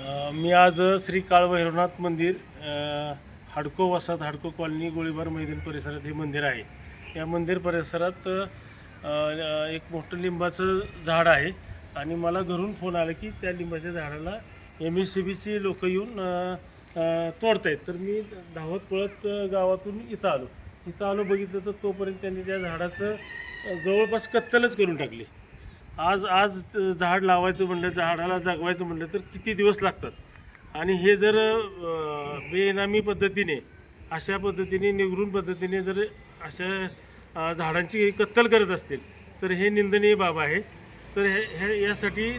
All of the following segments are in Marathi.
मी आज श्री काळ भैरवनाथ मंदिर हाडको वसाहत हाडको कॉलनी गोळीबार मैदान परिसरात हे मंदिर आहे. या मंदिर परिसरात एक मोठं लिंबाचं झाड आहे आणि मला घरून फोन आला की त्या लिंबाच्या झाडाला MSCBची लोक येऊन तोडतायत. तर मी धावत पळत गावातून इथं आलो बघितलं तर तोपर्यंत त्यांनी त्या झाडाचं जवळपास कत्तलच करून टाकली. आज आज झाड लावायचं म्हणलं, झाडाला जगवायचं म्हणलं तर किती दिवस लागतात. आणि हे जर बेनामी पद्धतीने अशा पद्धतीने निगरून पद्धतीने जर अशा झाडांची कत्तल करत असतील तर हे निंदनीय बाब आहे. तर हे यासाठी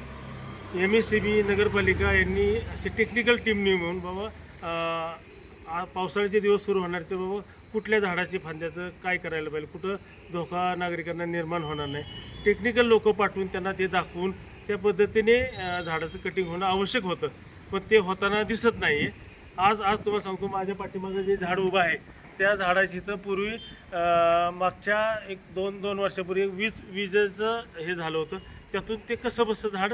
MSCB नगरपालिका यांनी अशी टेक्निकल टीम नेमून बाबा पावसाळ्याचे दिवस सुरू होणार तर बाबा कुठल्या झाडाची फांद्याचं काय करायला पाहिजे, कुठं धोका नागरिकांना निर्माण होणार नाही, टेक्निकल लोक पाठवून त्यांना ते दाखवून त्या पद्धतीने झाडाचं कटिंग होणं आवश्यक होतं. पण ते होताना दिसत नाही आहे. आज तुम्हाला सांगतो, माझ्या पाठीमागं जे झाड उभं आहे त्या झाडाची तर पूर्वी मागच्या एक दोन वर्षापूर्वी विजेचं हे झालं होतं. त्यातून ते कसं बसं झाड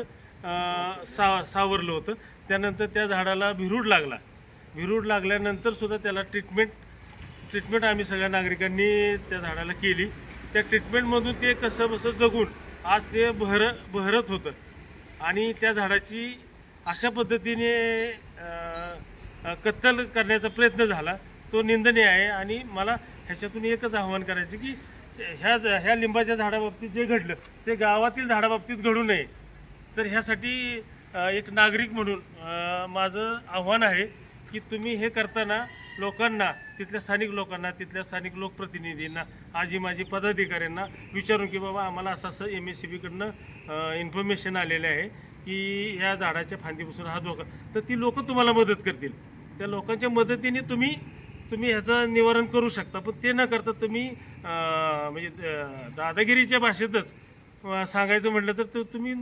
सावरलं होतं. त्यानंतर त्या झाडाला भिरूड लागल्यानंतर सुद्धा त्याला ट्रीटमेंट आम्ही सगळ्या नागरिकांनी त्या झाडाला केली. त्या ट्रीटमेंटमधून ते कसं बसं जगून आज ते बहरत होतं. आणि त्या झाडाची अशा पद्धतीने कत्तल करण्याचा प्रयत्न झाला तो निंदनीय आहे. आणि मला ह्याच्यातून एकच आव्हान करायचं की ह्या लिंबाच्या झाडाबाबतीत जे घडलं ते गावातील झाडाबाबतीत घडू नये. तर ह्यासाठी एक नागरिक म्हणून माझं आव्हान आहे की तुम्ही हे करताना लोकांना, तिथल्या स्थानिक लोकप्रतिनिधींना, आजी माजी पदाधिकाऱ्यांना विचारून की बाबा आम्हाला असं MSCBकडनं इन्फॉर्मेशन आलेले आहे की ह्या झाडाच्या फांदीपासून हा धोका, तर ती लोक तुम्हाला मदत करतील. त्या लोकांच्या मदतीने तुम्ही ह्याचं निवारण करू शकता. पण ते न करता तुम्ही म्हणजे दादागिरीच्या भाषेतच सांगायचं म्हटलं तर तुम्ही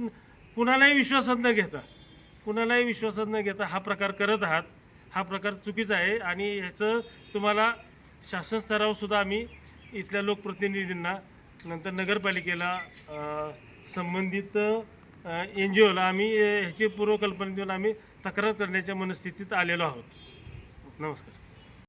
कुणालाही विश्वासात न घेता हा प्रकार करत आहात. हा प्रकार चुकीचा आहे. आणि ह्याचं तुम्हाला शासन स्तरावर सुद्धा आम्ही इथल्या लोकप्रतिनिधींना, नंतर नगरपालिकेला, संबंधित NGOला आम्ही ह्याची पूर्वकल्पना देऊन आम्ही तक्रार करण्याच्या मनस्थितीत आलेलो आहोत. नमस्कार.